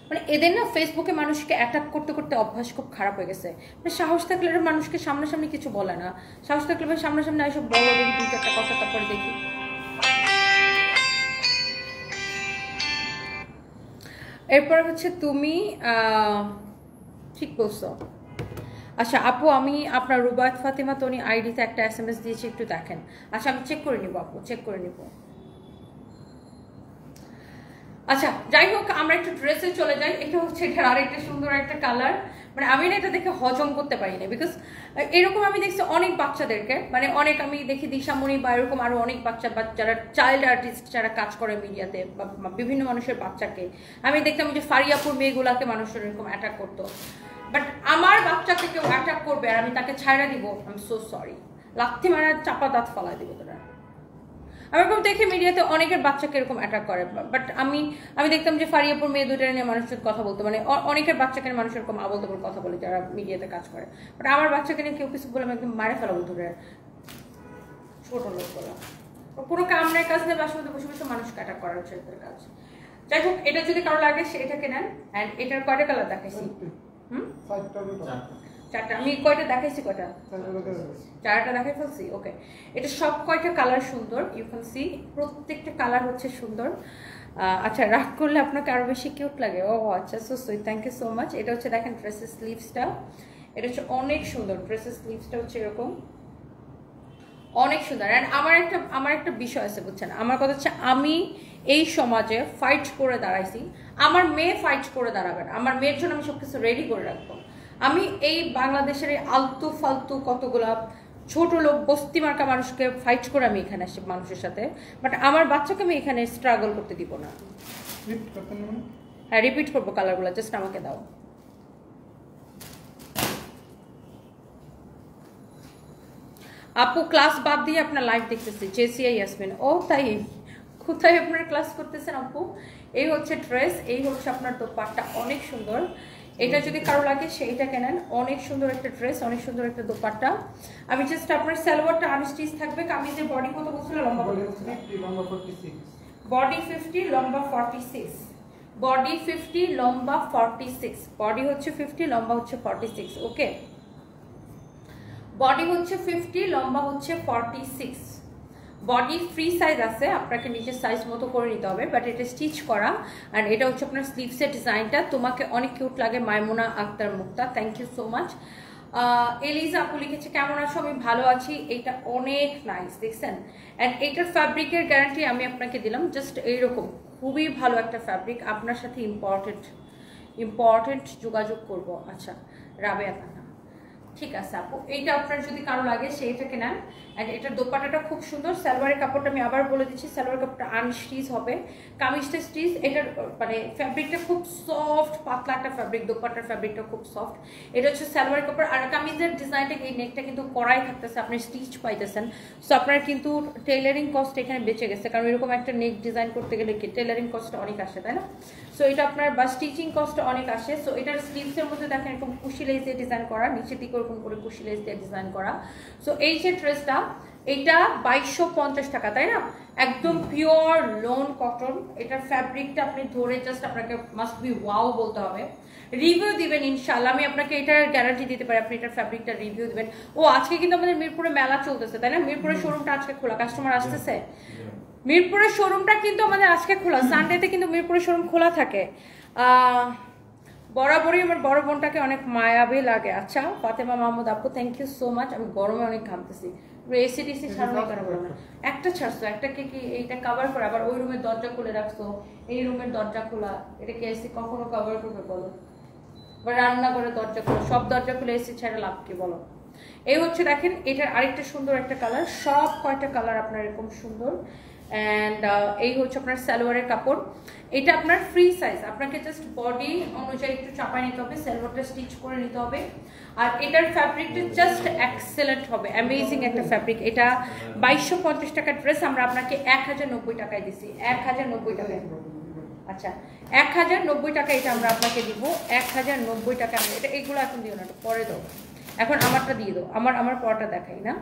Speaker 1: মানে এদের না ফেসবুকে মানুষকে অ্যাটাক করতে করতে অভ্যাস খুব খারাপ হয়ে গেছে। মানে সাহস থাকলে মানুষকে সামনাসামনি কিছু বলে না, সাহস থাকলে ভাই সামনাসামনি এসব বলো, দেখি দুই চারটা কথা, তারপরে দেখি। এরপর হচ্ছে তুমি ঠিক বলছো। আচ্ছা আপু, আমি আপনার রুবায়ত ফাতিমা তনি আইডিতে একটা SMS দিয়েছি, একটু দেখেন। আচ্ছা আমি চেক করে নিব আপু, চেক করে নিব। আচ্ছা যাই হোক, আমরা একটু ড্রেসে চলে যাই। এটা হচ্ছে এটার আরেকটা সুন্দর একটা কালার। মানে আমি না এটা দেখে হজম করতে পারি না, বিকজ এরকম আমি দেখছি অনেক বাচ্চাদেরকে, মানে অনেক আমি দেখি দিশামণি বা এরকম আরো অনেক বাচ্চা যারা চাইল্ড আর্টিস্ট যারা কাজ করে মিডিয়াতে বা বিভিন্ন মানুষের বাচ্চাকে আমি দেখতাম যে ফারিয়াপুর মেয়েগুলাকে মানুষের এরকম অ্যাটাক করতো। বাট আমার বাচ্চাকে কেউ অ্যাটাক করবে আর আমি তাকে ছাইড়া দিব, আই এম সো সরি, লাথি মারা চাপা দাঁত ফলাই দিব তোরা। আমি এরকম দেখি মিডিয়াতে অনেকের বাচ্চাকে এরকম অ্যাটাক করে, বাট আমি দেখতাম যে ফারিয়াপুর মেয়ে দুইটা নিয়ে মানুষের কথা বলতো, মানে অনেকের বাচ্চাকে মানুষ এরকম আবল তাবল কথা বলে যারা মিডিয়াতে কাজ করে। বাট আমার বাচ্চাকে নিয়ে কেউ কিছু বলে আমি একদম মারে ফেলাবো ধরে, ছোট লোক বলা কোনো কামনের কাজ নেই, বাসার মধ্যে বসে বসে মানুষকে অ্যাটাক করার হচ্ছে এদের কাজ। যাই হোক, এটা যদি কারো লাগে সে এটাকে নেন। অ্যান্ড এটার কয়টা কালার দেখাইছি? চারটা। আমি কয়টা দেখাইছি? কয়টা? চারটা দেখাই ফেলছি। ওকে, এটা সব কয়টা কালার সুন্দর, ইউ ক্যান সি প্রত্যেকটা কালার হচ্ছে সুন্দর। আচ্ছা, রাগ করলে আপনাকে আরো বেশি কিউট লাগে। ও আচ্ছা, so sweet, thank you so much. এটা হচ্ছে দেখেন ড্রেসের স্লিভসটা, এটা হচ্ছে অনেক সুন্দর। ড্রেসের স্লিভসটা হচ্ছে এরকম অনেক সুন্দর। অ্যান্ড আমার একটা বিষয় আছে বুঝছেন, আমার কথা হচ্ছে আমি এই সমাজে ফাইট করে দাঁড়াইছি, আমার মেয়ে ফাইট করে দাঁড়াবে না, আমার মেয়ের জন্য আমি সবকিছু রেডি করে রাখবো। আমি এই বাংলাদেশের এই আলতু ফালতু কতগুলা ছোট লোক বস্তি মার্কা মানুষকে ফাইট করে আমি এখানে আসি মানুষের সাথে, বাট আমার বাচ্চাকে আমি এখানে স্ট্রাগল করতে দিব না। হ্যাঁ, রিপিট করবো কালারগুলো, জাস্ট আমাকে দাও। আপু ক্লাস বাদ দিয়ে আপনার লাইভ দেখতেছি, জেসিয়া ইয়াসমিন। ও তাই, কোথায় আপনার ক্লাস করতেছেন আপু? এই হচ্ছে ড্রেস, এই হচ্ছে আপনার দোপাট্টা, অনেক সুন্দর। এটা যদি কারো লাগে সেইটা কেনেন, অনেক সুন্দর একটা ড্রেস, অনেক সুন্দর একটা দোপাট্টা। আমি জাস্ট আপনার সালোয়ারটা আনস্টিচ থাকবে, কামিজের বডি কত বলছিল? লম্বা কত বলছিল? বডি 50, লম্বা 46। বডি 50, লম্বা 46। বডি হচ্ছে 50, লম্বা হচ্ছে 46। ওকে, বডি হচ্ছে 50, লম্বা হচ্ছে 46। বডি ফ্রি সাইজ আছে, আপনাকে নিজের সাইজ মতো করে নিতে হবে, বাট এটা স্টিচ করা। আর এটা হচ্ছে আপনার স্লিভসের ডিজাইনটা, তোমাকে অনেক কিউট লাগে। Maimuna Akter Mukta, thank you so much. Eliza আপু লিখেছে কেমন আছো? আমি ভালো আছি। এইটা অনেক নাইস, দেখছেন? অ্যান্ড এইটার ফ্যাব্রিকের গ্যারান্টি আমি আপনাকে দিলাম, জাস্ট এইরকম খুবই ভালো একটা ফ্যাব্রিক। আপনার সাথে ইম্পর্টেন্ট যোগাযোগ করব। আচ্ছা, রাবেয়া তানা, ঠিক আছে আপু, এইটা আপনার যদি কারো লাগে সেইটাকে নেন। অ্যান্ড এটার দোপাট্টাটা খুব সুন্দর। সালোয়ারের কাপড়টা আমি আবার বলে দিচ্ছি, সালোয়ার কাপড়টা আনস্টিচ হবে, কামিজটা স্টিচ। এটার মানে ফ্যাব্রিকটা খুব সফট, পাতলা একটা ফ্যাব্রিক, দোপাট্টার ফ্যাব্রিকটা খুব সফট। এটা হচ্ছে সালোয়ারের কাপড়। আর কামিজের ডিজাইনটা, এই নেকটা কিন্তু কড়াই থাকতেছে, আপনি স্টিচ পাইতেছেন। সো আপনার কিন্তু টেলারিং কস্ট এখানে বেঁচে গেছে, কারণ এরকম একটা নেক ডিজাইন করতে গেলে কি টেলারিং কস্টটা অনেক আসে, তাই না? সো এটা আপনার বা স্টিচিং কস্ট অনেক আসে। সো এটার স্লিভসের মধ্যে দেখেন এরকম কুশি লেস দিয়ে ডিজাইন করা, নিচের দিকে ওরকম করে কুশি লেস দিয়ে ডিজাইন করা। সো এই যে ড্রেসটা, এটা 2250 টাকা, তাই না? একদম পিওর লোন কটন। এটার ফ্যাব্রিকটা আপনি ধরে জাস্ট আপনাকে মাস্ট বি ওয়াও বলতে হবে। রিভিউ দিবেন ইনশাআল্লাহ, আমি আপনাকে এটার গ্যারান্টি দিতে পারি, আপনি এটার ফ্যাব্রিকটা রিভিউ দিবেন। ও আজকে কিন্তু আমাদের মিরপুরে মেলা চলতেছে, তাই না? মিরপুরের শোরুমটা আজকে খোলা, কাস্টমার আসতেছে। মিরপুরের শোরুমটা কিন্তু আমাদের আজকে খোলা, সানডেতে কিন্তু মিরপুরের শোরুম খোলা থাকে। বরাবরই আমার বড় বোনটাকে অনেক মায়াবী লাগে। আচ্ছা, ফাতেমা মাহমুদ আপু, থ্যাংক ইউ সো মাচ। আমি গরমে অনেক ঘামতেছি, এসিডিসি ছাড়ানো কেন বলো না? একটা ছাড়ছো, একটাকে কি এইটা কভার করে আবার ওই রুমের দরজা খুলে রাখছো, এই রুমের দরজা খোলা, এটাকে এসি কখনো কভার করবে বলো? বা রান্না করে দরজা খোলা, সব দরজা খুলে এসি ছাড়া লাভ কি বলো? এই হচ্ছে দেখেন, এটার আরেকটা সুন্দর একটা কালার, সব কয়টা কালার আপনার এরকম সুন্দর। অ্যান্ড এই হচ্ছে আপনার সালোয়ারের কাপড়। এটা আপনার ফ্রি সাইজ, আপনাকে জাস্ট বডি অনুযায়ী একটু চাপায় নিতে হবে, সালোয়ারটা স্টিচ করে নিতে হবে। আর এটার ফ্যাব্রিকটা জাস্ট এক্সেলেন্ট হবে, অ্যামেজিং একটা ফ্যাব্রিক। এটা 2250 টাকার ড্রেস আমরা আপনাকে 1090 টাকায় দিছি, 1090 টাকায়। আচ্ছা 1090 টাকা এটা আমরা আপনাকে দিব, 1090 টাকা। এটা এইগুলো এখন দিও না, পরে দাও, এখন আমারটা দিয়ে দাও। আমার পরটা দেখাই না,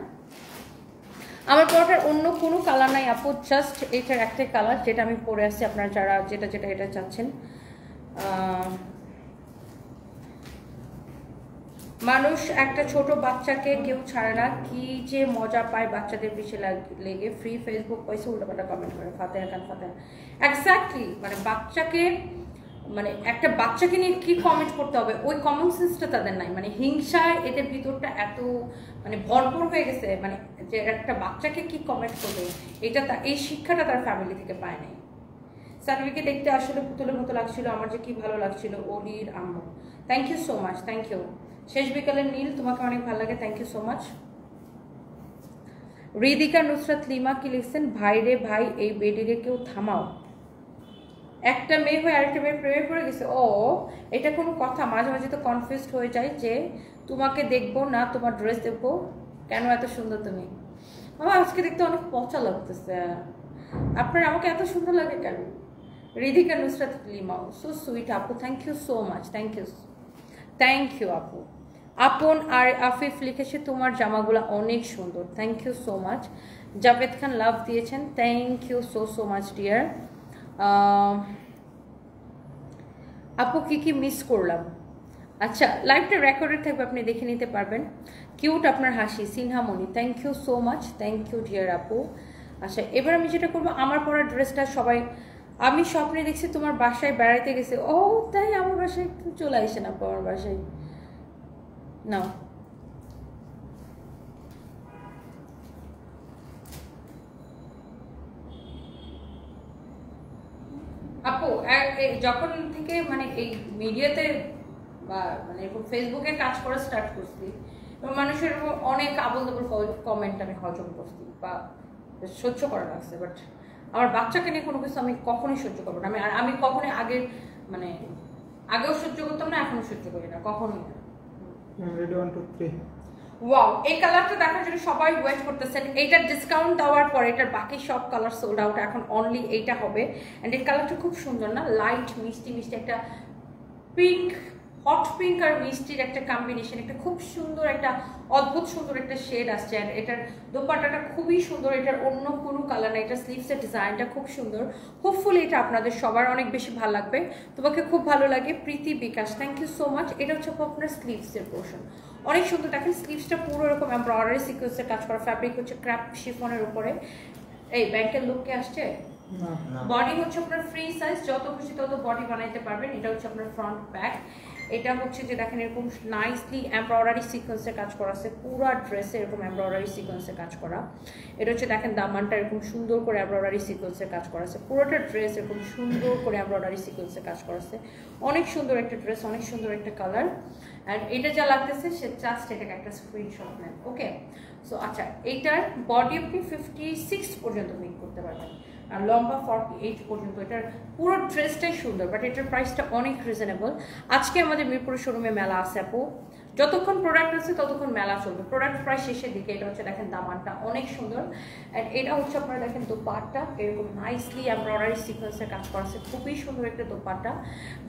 Speaker 1: আমার পরটার অন্য কোনো কালার নাই আপু, জাস্ট এটার একটাই কালার যেটা আমি পরে আসছি। আপনারা যারা যেটা এটা চাচ্ছেন, মানুষ একটা ছোট বাচ্চাকে কেউ ছাড়ে না, কি যে মজা পায় বাচ্চাদের পিছিয়ে লেগে। ফ্রি ফেসবুক পয়সা উল্টাপাল্টা কমেন্ট করে ফাতেহা খান ফাতেহা। এক্স্যাক্টলি, মানে বাচ্চাকে, মানে একটা বাচ্চাকে নিয়ে কি কমেন্ট করতে হবে ওই কমন সেন্সটা তাদের নাই। মানে হিংসায় এদের ভিতরটা এত মানে ভরপুর হয়ে গেছে, মানে যে একটা বাচ্চাকে কি কমেন্ট করবে এটা এই শিক্ষাটা তার ফ্যামিলি থেকে পায় নাই। সানভিকে দেখতে আসলে পুতুলের মতো লাগছিল, আমার যে কি ভালো লাগছিল। ওলির আম্মু, thank you so much, thank you. শেষ বিকালের নীল, তোমাকে অনেক ভালো লাগে, thank you so much. Ridika Nusrat Lima কি লিখছেন, ভাই রে ভাই এই বেডিরে কেউ থামাও। একটা মেয়ে হয়ে আরেকটা মেয়ে প্রেমে পড়ে গেছে। ও এটা কোনো কথা? মাঝে মাঝে তো কনফিউজড হয়ে যায় যে তোমাকে দেখবো না তোমার ড্রেস দেখবো, কেন এত সুন্দর তুমি। আমার আজকে দেখতে অনেক পচা লাগতেছে, আপনার আমাকে এত সুন্দর লাগে কেন? রিদিকা নুসরাত লিমা, সো সুইট আপু, thank you so much, thank you, thank you আপু। আপন আর আফিফ লিখেছে তোমার জামাগুলো অনেক সুন্দর, thank you so much. Javed Khan love দিয়েছেন, thank you so much dear. আপু কি মিস করলাম? আচ্ছা লাইভটা রেকর্ডেড থাকবে, আপনি দেখে নিতে পারবেন। কিউট আপনার হাসি, Sinhamoni, thank you so much, thank you dear আপু। আচ্ছা এবার আমি যেটা করবো, আমার পরা ড্রেসটা সবাই, আমি স্বপ্নে দেখছি তোমার বাসায় বেড়াইতে গেছে। ও তাই, আমার বাসায় একটু চলে আসেন আপু, আমার বাসায় নাও। আপু যখন থেকে মানে এই মিডিয়াতে বা মানে ফেসবুকে কাজ করা স্টার্ট করছি, এবং মানুষের অনেক আবল তাবল কমেন্ট আমি হজম করছি বা সহ্য করা লাগছে, বাট আমার বাচ্চাকে নিয়ে কোনো কিছু আমি কখনোই সহ্য করবো না। আমি কখনোই আগেও সহ্য করতাম না, এখনো সহ্য করি না, কখনোই না। ওয়াও, এই কালারটা দেখার জন্য সবাই ওয়েট করতেছেন। এইটার ডিসকাউন্ট দেওয়ার পরে এটার বাকি সব কালার সোল্ড আউট, এখন অনলি এইটা হবে। অ্যান্ড এই কালারটা খুব সুন্দর না, লাইট মিষ্টি মিষ্টি একটা পিঙ্ক, হট পিঙ্ক আর মিষ্টির একটা কম্বিনেশন, একটা খুব সুন্দর একটা অদ্ভুত সুন্দর একটা শেড আসছে। আর এটার দোপাট্টাটা খুবই সুন্দর, এটার অন্য কোনো কালার না, এটা স্লিভসের ডিজাইনটা খুব সুন্দর। হোপফুলি এটা আপনাদের সবার অনেক বেশি ভালো লাগবে, তোমাকে খুব ভালো লাগে। প্রীতি বিকাশ, থ্যাংক ইউ সো মাচ। এটা হচ্ছে আপনার স্লিভসের পোর্শন, অনেক সুন্দর। দেখেন স্লিভসটা পুরো এরকম এমব্রয়ডারি সিকোয়েন্সের কাজ করা, ফ্যাব্রিক হচ্ছে ক্র্যাপ শিফনের উপরে। এই ব্যাংকের লুককে আসছে। বডি হচ্ছে আপনার ফ্রি সাইজ, যত খুশি তত বডি বানাইতে পারবেন। এটা হচ্ছে আপনার ফ্রন্ট ব্যাক। এটা হচ্ছে যে দেখেন এরকম নাইসলি এমব্রয়ডারি সিকোয়েন্সের কাজ করা আছে, পুরো ড্রেসে এরকম এমব্রয়ডারি সিকোয়েন্সের কাজ করা। এটা হচ্ছে দেখেন দামানটা এরকম সুন্দর করে এমব্রয়ডারি সিকোয়েন্সের কাজ করা আছে, পুরোটা ড্রেস এরকম সুন্দর করে এমব্রয়ডারি সিকোয়েন্সের কাজ করা আছে। অনেক সুন্দর একটা ড্রেস, অনেক সুন্দর একটা কালার। অ্যান্ড এটা যা লাগতেছে সে জাস্ট এটাকে একটা স্ক্রিনশট নেন, ওকে? সো আচ্ছা, এইটার বডি আপনি 56 পর্যন্ত মেক করতে পারবেন, আর লম্বা 48 পর্যন্ত। এটার পুরো ড্রেসটাই সুন্দর, বাট এটার প্রাইসটা অনেক রিজনেবল। আজকে আমাদের মিরপুর শোরুমে মেলা আছে আপু, যতক্ষণ প্রোডাক্ট আছে ততক্ষণ মেলা চলবে, প্রোডাক্ট প্রায় শেষের দিকে। এটা হচ্ছে দেখেন দামানটা অনেক সুন্দর। অ্যান্ড এটা হচ্ছে আপনারা দেখেন দোপাট্টা এরকম নাইসলি এমব্রয়ডারি সিকোয়েন্সের কাজ করা আছে, খুবই সুন্দর একটা দোপাট্টা।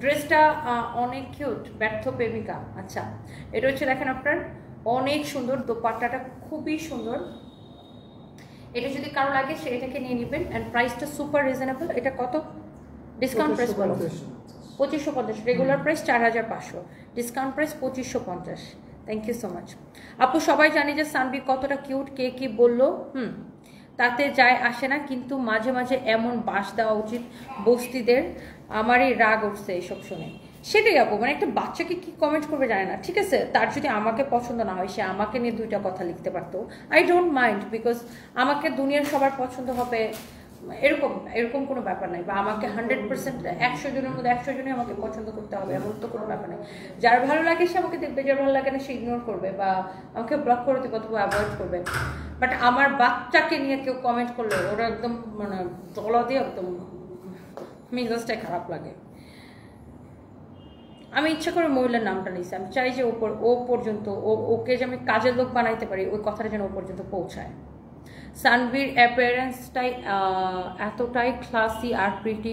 Speaker 1: ড্রেসটা অনেক কিউট, ব্যর্থ প্রেমিকা। আচ্ছা এটা হচ্ছে দেখেন আপনার অনেক সুন্দর দোপাট্টাটা, খুবই সুন্দর। এটা যদি কারো লাগে সে এটাকে নিয়ে নেবেন। অ্যান্ড প্রাইসটা সুপার রিজনেবল। এটা কত ডিসকাউন্ট প্রাইস বলো? 2550। Regular price 4500, discount price 2550। Thank you so much আপু। সবাই জানি যে সানভি কতটা কিউট, কে কি বললো তাতে যায় আসে না, কিন্তু মাঝে মাঝে এমন বাস দেওয়া উচিত বস্তিদের। আমারই রাগ উঠছে এইসব শুনে। সেটাই আপু, মানে একটা বাচ্চাকে কি কমেন্ট করবে জানে না, ঠিক আছে? তার যদি আমাকে পছন্দ না হয়, সে আমাকে নিয়ে 2টা কথা লিখতে পারতো, আই ডোন্ট মাইন্ড, বিকজ আমাকে দুনিয়ার সবার পছন্দ হবে এরকম কোনো ব্যাপার নাই, বা আমাকে 100% 100 জনের মধ্যে 100 জনই আমাকে পছন্দ করতে হবে এমন তো কোনো ব্যাপার নাই। যার ভালো লাগে সে আমাকে দেখবে, যার ভালো লাগে না সে ইগনোর করবে বা আমাকে ব্লক করে দেবে অথবা অ্যাভয়েড করবে। বাট আমার বাচ্চাকে নিয়ে কেউ কমেন্ট করলে ওরা একদম মানে জলা দিয়ে একদম মেজাজটাই খারাপ লাগে। আমি ইচ্ছা করে মহিলার নামটা নিয়েছি, আমি চাই যে ও পর্যন্ত ওকে যে আমি কাজের লোক বানাইতে পারি, ওই কথাটা যেন ও পর্যন্ত পৌঁছায়। সানভির অ্যাপিয়ারেন্সটাই এতটাই ক্লাসি আর প্রিটি,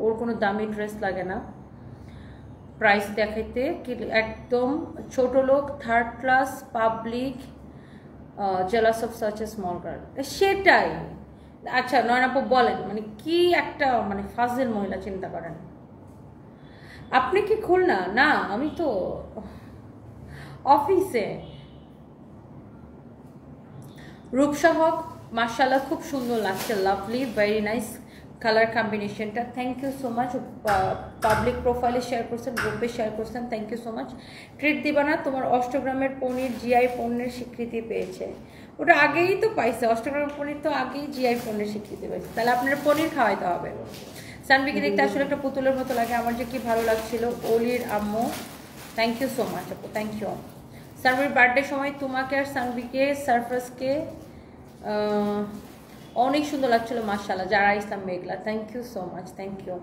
Speaker 1: ওর কোনো দামি ড্রেস লাগে না প্রাইস দেখাইতে, একদম ছোট লোক, third class, public, jealous of such a small girl, সেটাই। আচ্ছা নয়নাপু বলেন, মানে কি একটা মানে ফাজিল মহিলা, চিন্তা করেন। আপনি কি খুলনা? না, আমি তো অফিসে। রূপসা হক, মাশাআল্লাহ খুব সুন্দর লাগছে, লাভলি, ভেরি নাইস কালার কম্বিনেশনটা, thank you so much. Public প্রোফাইলে শেয়ার করছেন, গ্রুপে শেয়ার করছেন, thank you so much. Treat দিবা না, তোমার অষ্টগ্রামের পনির জিআই পণ্যের স্বীকৃতি পেয়েছে। ওটা আগেই তো পাইছে, অষ্টগ্রামের পনির তো আগেই জিআই পণ্যের স্বীকৃতি পেয়েছে, তাহলে আপনার পনির খাওয়াইতে হবে। সানভিকে দেখতে আসলে একটা পুতুলের মতো লাগে, আমার যে কি ভালো লাগছিল। অলির আম্মু, থ্যাংক ইউ সো মাচ আপু, থ্যাংক ইউ। সানভির বার্থডে সময় তোমাকে আর সানভিকে, সারফাসকে অনেক সুন্দর লাগছিল মাশাআল্লাহ। Zara Islam Meghla, thank you so much, thank you.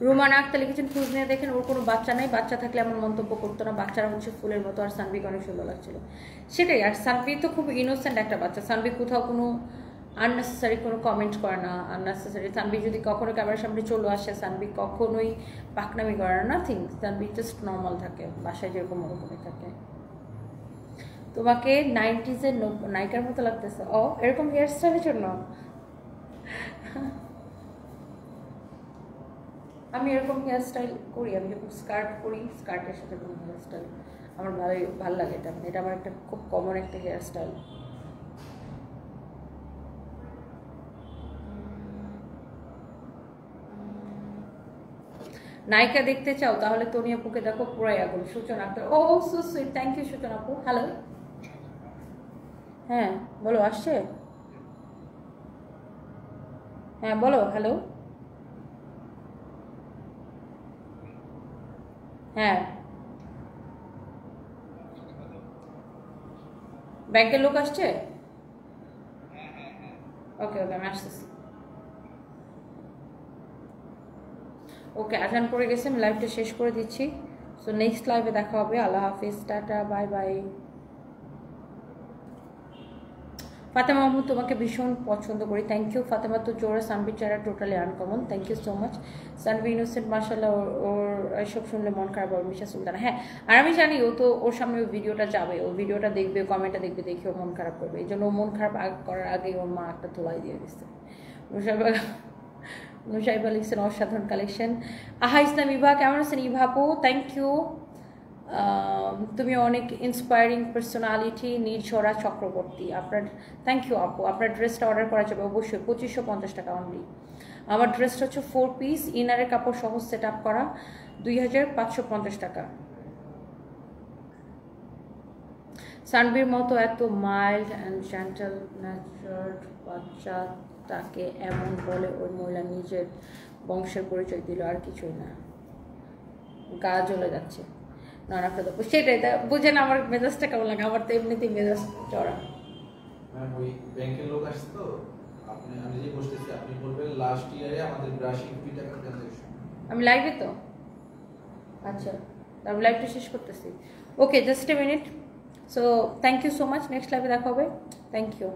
Speaker 1: Ruman Akter লিখেছেন, খোঁজ নিয়ে দেখেন ওর কোনো বাচ্চা নাই, বাচ্চা থাকলে এমন মন্তব্য করতো না, বাচ্চারা হচ্ছে ফুলের মতো, আর সানভিকে অনেক সুন্দর লাগছিল। সেটাই, আর সানভি তো খুব ইনোসেন্ট একটা বাচ্চা, সানভি কোথাও কোনো আননেসেসারি কোনো কমেন্ট করে না, আননেসেসারি। সানভি যদি কখনো ক্যামেরার সামনে চলে আসে, সানভি কখনোই পাকনামি করে না, নাথিং, সানভি জাস্ট নর্মাল থাকে, বাসায় যেরকম ওরকমই থাকে। তোমাকে 90s-এর নায়িকার মতো লাগতেছে। ও এরকম হেয়ার স্টাইলের জন্য আমি এরকম হেয়ার স্টাইল করি, আমি যখন স্কার্ট করি, স্কার্টের সাথে কোনো হেয়ার স্টাইল আমার ভালো লাগে। এটা আমার একটা খুব কমন একটা হেয়ার স্টাইল। নায়িকা দেখতে চাও তাহলে তনি আপুকে দেখো, পুরাই আগুন। সূচনা আক্তার, ও সো সুইট, থ্যাংক ইউ সূচনা আপু। হ্যালো, হ্যাঁ বলো, আসছে? হ্যাঁ বলো, হ্যালো। হ্যাঁ, ব্যাংকের লোক আসছে? ওকে ওকে, আমি আসতেছি। ওকে, আজান পড়ে গেছে, আমি লাইভটা শেষ করে দিচ্ছি। সো নেক্সট লাইভে দেখা হবে। আল্লাহ হাফিজ, tata, bye bye. Fatema Mahmud, তোমাকে ভীষণ পছন্দ করি, থ্যাংক ইউ। ফাতেমা তো জোরা, সানভির চেহারা totally uncommon, thank you so much. Sanvi innocent, মার্শাল্লাহ, ওর এসব শুনলে মন খারাপ হবে। মিশা সুলতানা, হ্যাঁ, আর আমি জানি ও তো, ওর সামনে ওই ভিডিওটা যাবে, ও ভিডিওটা দেখবে, কমেন্টটা দেখবে, দেখে ওর মন খারাপ করবে, এই জন্য ও মন খারাপ করার আগেই ওর মা একটা ধোলাই দিয়ে দিচ্ছে। নুসাইবা লিখছেন, অসাধারণ কালেকশন। আহা ইসলাম ইভা, কেমন আছেন ইভা আপু? Thank you. তুমি অনেক ইন্সপায়ারিং পার্সোনালিটি, নির্ঝরা চক্রবর্তী, আপনার থ্যাংক ইউ আপু। আপনার ড্রেসটা অর্ডার করা যাবে অবশ্যই, 2550 টাকা অনলি। আমার ড্রেসটা হচ্ছে 4 পিস, ইনারের কাপড় সহ সেট আপ করা, 2550 টাকা। সানভির মতো এত মাইল্ড অ্যান্ড জেন্টাল ন্যাচারাল বাচ্চা, তাকে এমন বলে ওই মহিলা নিজের বংশের পরিচয় দিল, আর কিছুই না। গা জ্বলে যাচ্ছে। না না, সেটাই বুঝেন আমার মেজাজটা কেমন লাগে, আমার তো এমনিতেই মেজাজ চড়া।
Speaker 2: ওই ব্যাংকের লোক আসছে তো, আমি যে বসতেছি, আপনি বলবেন লাস্ট ইয়ারে আমাদের 82 টাকা ট্রানজাকশন।
Speaker 1: আমি লাইভে তো, আচ্ছা আমি লাইভটা শেষ করতেছি। Okay, just a minute. So thank you so much, next লাইভে দেখা হবে, থ্যাংক ইউ।